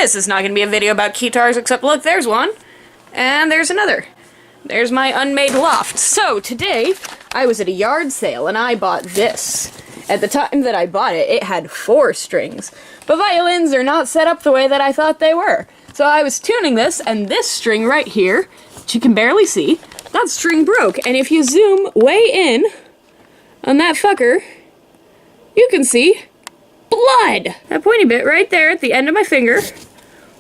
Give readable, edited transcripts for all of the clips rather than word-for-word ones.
this is not going to be a video about Keytars, except look, there's one. And there's another. There's my unmade loft. So, today, I was at a yard sale and I bought this. At the time that I bought it, it had 4 strings. But violins are not set up the way that I thought they were. So I was tuning this, and this string right here, which you can barely see, that string broke. And if you zoom way in on that fucker, you can see blood! That pointy bit right there at the end of my finger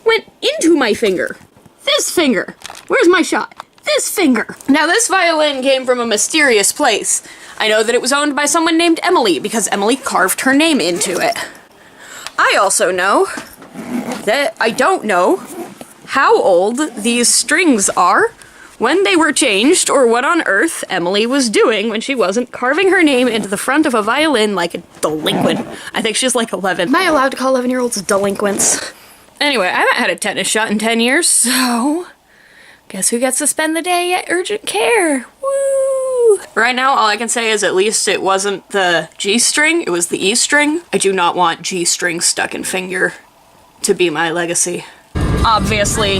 went into my finger. This finger! Where's my shot? This finger! Now this violin came from a mysterious place. I know that it was owned by someone named Emily because Emily carved her name into it. I also know that I don't know how old these strings are, when they were changed, or what on earth Emily was doing when she wasn't carving her name into the front of a violin like a delinquent. I think she's like 11. Am I allowed to call 11-year-olds delinquents? Anyway, I haven't had a tetanus shot in 10 years, so guess who gets to spend the day at urgent care? Woo! Right now, all I can say is at least it wasn't the G string, it was the E string. I do not want G string stuck in finger to be my legacy. Obviously.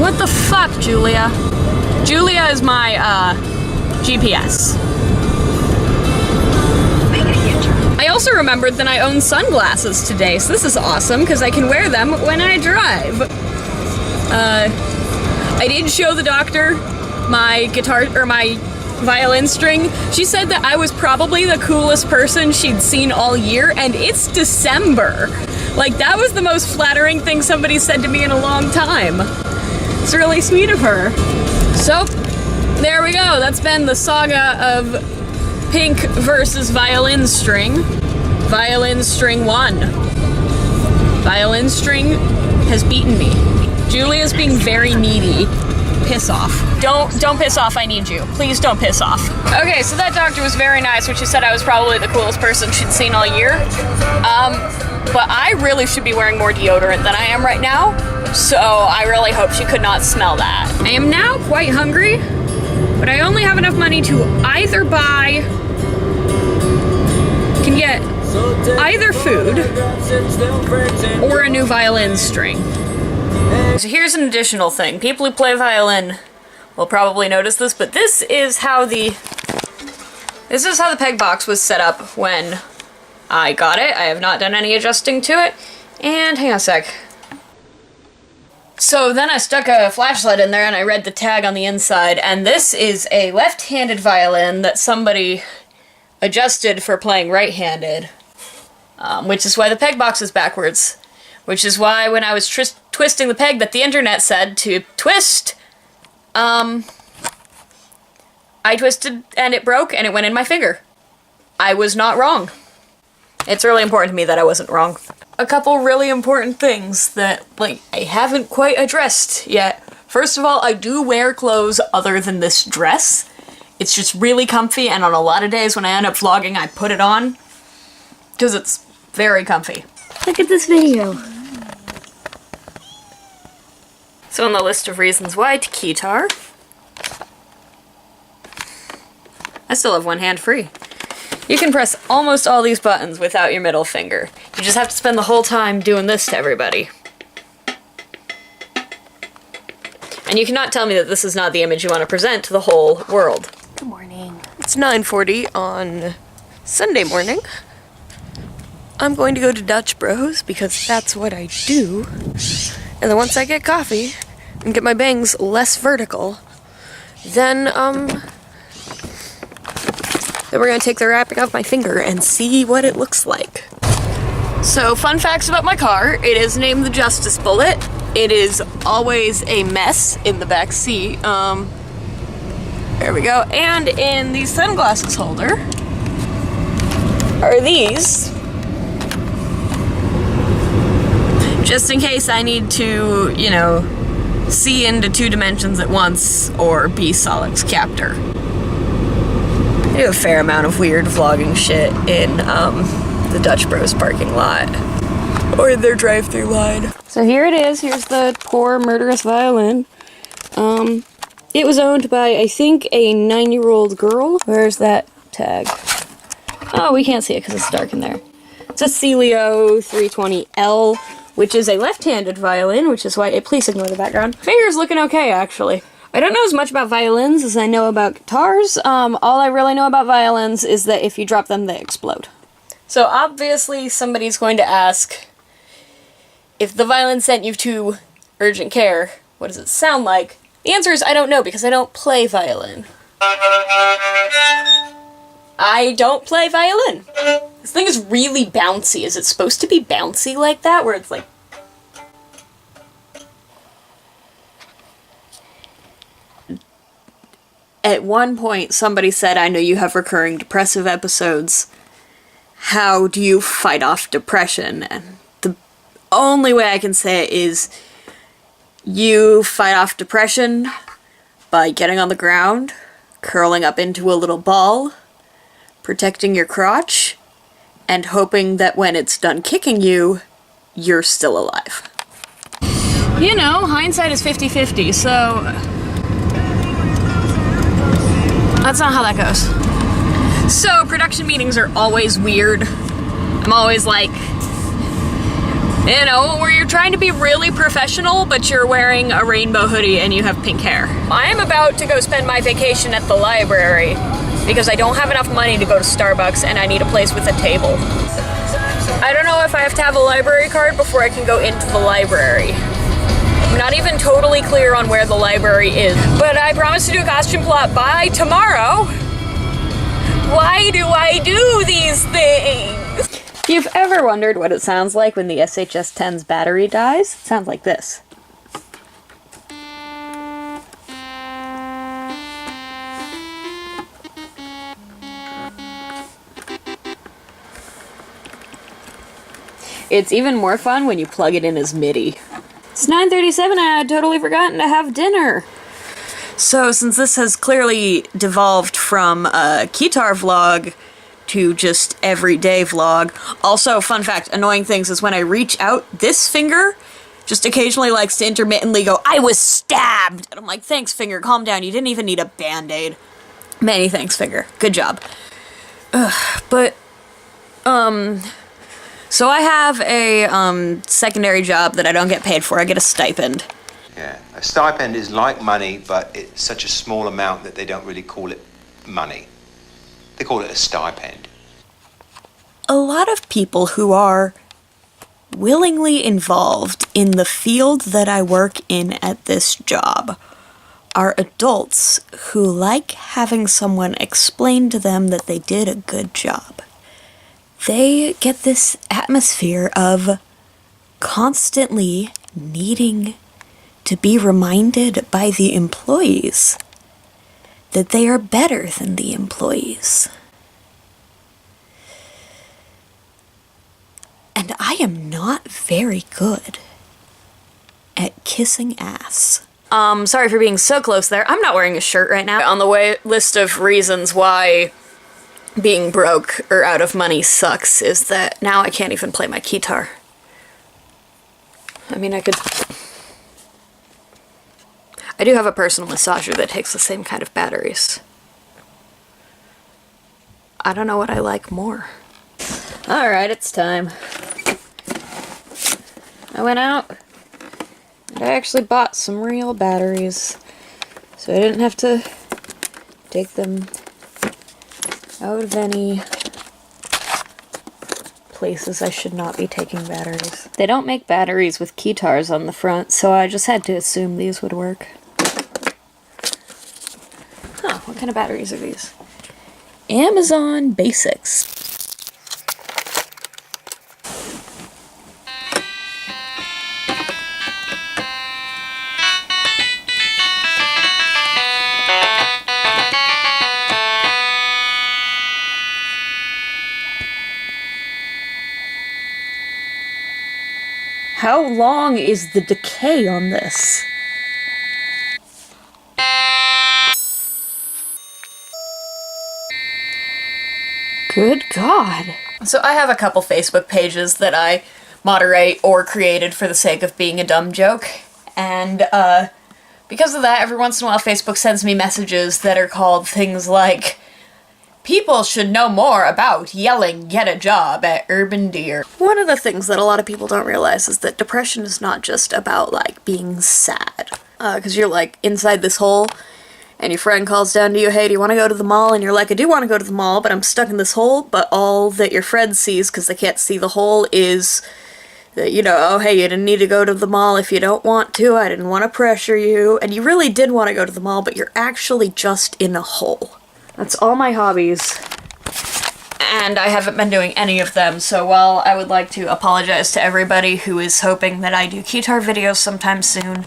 What the fuck, Julia? Julia is my, GPS. I also remembered that I own sunglasses today, so this is awesome, because I can wear them when I drive. I did show the doctor my guitar, or my violin string. She said that I was probably the coolest person she'd seen all year, and it's December. Like, that was the most flattering thing somebody said to me in a long time. It's really sweet of her. So, there we go. That's been the saga of Pink versus Violin String. Violin String won. Violin String has beaten me. Julia's being very needy. Piss off. Don't piss off, I need you. Please don't piss off. Okay, so that doctor was very nice when she said I was probably the coolest person she'd seen all year. But I really should be wearing more deodorant than I am right now, so I really hope she could not smell that. I am now quite hungry, but I only have enough money to either buy, can get either food or a new violin string. So here's an additional thing. People who play violin will probably notice this, but this is how the peg box was set up when I got it. I have not done any adjusting to it. And hang on a sec. So then I stuck a flashlight in there and I read the tag on the inside, and this is a left-handed violin that somebody adjusted for playing right-handed, which is why the peg box is backwards. Which is why when I was twisting the peg that the internet said to twist, I twisted and it broke and it went in my finger. I was not wrong. It's really important to me that I wasn't wrong. A couple really important things that, like, I haven't quite addressed yet. First of all, I do wear clothes other than this dress. It's just really comfy, and on a lot of days when I end up vlogging, I put it on because it's very comfy. Look at this video. So on the list of reasons why to Keytar, I still have one hand free. You can press almost all these buttons without your middle finger. You just have to spend the whole time doing this to everybody. And you cannot tell me that this is not the image you want to present to the whole world. Good morning. It's 9:40 on Sunday morning. I'm going to go to Dutch Bros because that's what I do. And then once I get coffee and get my bangs less vertical, then we're gonna take the wrapping off my finger and see what it looks like. So, fun facts about my car. It is named the Justice Bullet. It is always a mess in the back seat. There we go. And in the sunglasses holder are these. Just in case I need to, you know, see into 2 dimensions at once or be Solid's captor. I do a fair amount of weird vlogging shit in the Dutch Bros parking lot. Or their drive-thru line. So here it is. Here's the poor murderous violin. It was owned by, I think, a 9-year-old girl. Where's that tag? Oh, we can't see it because it's dark in there. It's a Celio 320L, which is a left-handed violin, which is why, please ignore the background. Finger's looking okay, actually. I don't know as much about violins as I know about guitars. All I really know about violins is that if you drop them, they explode. So obviously somebody's going to ask, if the violin sent you to urgent care, what does it sound like? The answer is I don't know, because I don't play violin. I don't play violin. This thing is really bouncy. Is it supposed to be bouncy like that, where it's like... At one point, somebody said, I know you have recurring depressive episodes. How do you fight off depression? And the only way I can say it is, you fight off depression by getting on the ground, curling up into a little ball, protecting your crotch, and hoping that when it's done kicking you, you're still alive. You know, hindsight is 50-50, so... that's not how that goes. So, production meetings are always weird. I'm always like, you know, where you're trying to be really professional, but you're wearing a rainbow hoodie and you have pink hair. I'm about to go spend my vacation at the library because I don't have enough money to go to Starbucks and I need a place with a table. I don't know if I have to have a library card before I can go into the library. I'm not even totally clear on where the library is, but I promise to do a costume plot by tomorrow. Why do I do these things? If you've ever wondered what it sounds like when the SHS-10's battery dies, it sounds like this. It's even more fun when you plug it in as MIDI. It's 9:37 and I had totally forgotten to have dinner. So, since this has clearly devolved from a Keytar vlog to just everyday vlog. Also, fun fact, annoying things is when I reach out, this finger just occasionally likes to intermittently go, I was stabbed! And I'm like, thanks, finger, calm down, you didn't even need a band-aid. Many thanks, finger. Good job. So I have a, secondary job that I don't get paid for. I get a stipend. Yeah, a stipend is like money, but it's such a small amount that they don't really call it money. They call it a stipend. A lot of people who are willingly involved in the field that I work in at this job are adults who like having someone explain to them that they did a good job. They get this atmosphere of constantly needing to be reminded by the employees that they are better than the employees. And I am not very good at kissing ass. Sorry for being so close there. I'm not wearing a shirt right now. On the list of reasons why being broke or out of money sucks is that now I can't even play my Keytar. I mean, I do have a personal massager that takes the same kind of batteries. I don't know what I like more. Alright, it's time. I went out and I actually bought some real batteries, so I didn't have to take them out of any places I should not be taking batteries. They don't make batteries with Keytars on the front, so I just had to assume these would work. Huh, what kind of batteries are these? Amazon Basics. How long is the decay on this? Good God. So I have a couple Facebook pages that I moderate or created for the sake of being a dumb joke. And because of that, every once in a while Facebook sends me messages that are called things like, People should know more about yelling "get a job" at Urban Deer. One of the things that a lot of people don't realize is that depression is not just about, like, being sad. Because you're, like, inside this hole, and your friend calls down to you, hey, do you want to go to the mall? And you're like, I do want to go to the mall, but I'm stuck in this hole, but all that your friend sees, because they can't see the hole, is that, you know, oh, hey, you didn't need to go to the mall if you don't want to, I didn't want to pressure you, and you really did want to go to the mall, but you're actually just in a hole. That's all my hobbies. And I haven't been doing any of them, so while I would like to apologize to everybody who is hoping that I do Keytar videos sometime soon,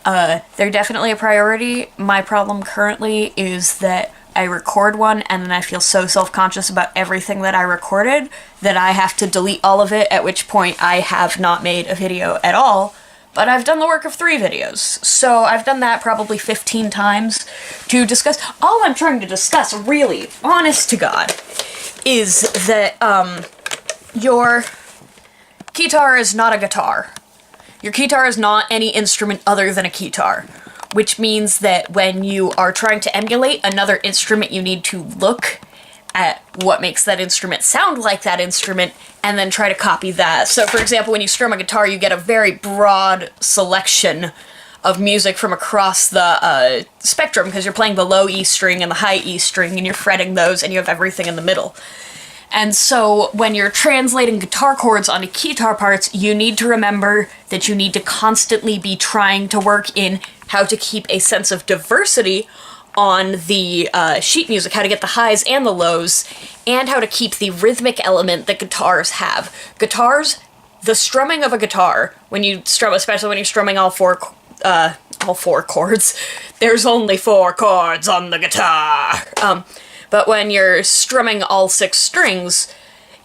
they're definitely a priority. My problem currently is that I record one and then I feel so self-conscious about everything that I recorded that I have to delete all of it, at which point I have not made a video at all. But I've done the work of 3 videos, so I've done that probably 15 times to discuss. All I'm trying to discuss, really, honest to God, is that, your Keytar is not a guitar. Your Keytar is not any instrument other than a Keytar, which means that when you are trying to emulate another instrument, you need to look at what makes that instrument sound like that instrument, and then try to copy that. So, for example, when you strum a guitar, you get a very broad selection of music from across the spectrum, because you're playing the low E string and the high E string, and you're fretting those, and you have everything in the middle. And so, when you're translating guitar chords onto Keytar parts, you need to remember that you need to constantly be trying to work in how to keep a sense of diversity on the sheet music, how to get the highs and the lows, and how to keep the rhythmic element that guitars have. Guitars, the strumming of a guitar, when you strum, especially when you're strumming all four chords, there's only 4 chords on the guitar. But when you're strumming all 6 strings,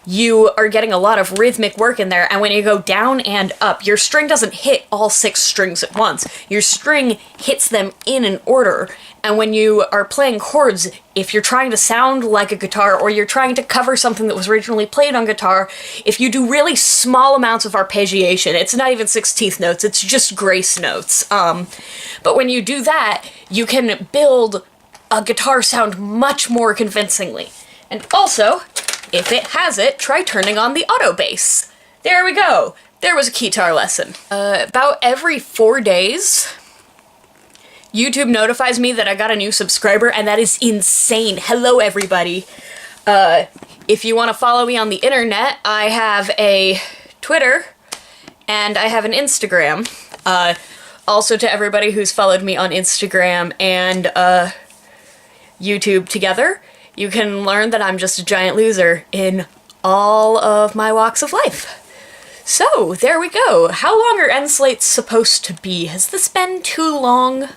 you are getting a lot of rhythmic work in there, and when you go down and up, your string doesn't hit all 6 strings at once. Your string hits them in an order, and when you are playing chords, if you're trying to sound like a guitar, or you're trying to cover something that was originally played on guitar, if you do really small amounts of arpeggiation, it's not even 16th notes, it's just grace notes. But when you do that, you can build a guitar sound much more convincingly. And also, if it has it, try turning on the auto bass. There we go. There was a Keytar lesson. About every 4 days, YouTube notifies me that I got a new subscriber, and that is insane. Hello, everybody. If you want to follow me on the internet, I have a Twitter, and I have an Instagram. Also, to everybody who's followed me on Instagram and YouTube together, you can learn that I'm just a giant loser in all of my walks of life. So, there we go. How long are end slates supposed to be? Has this been too long?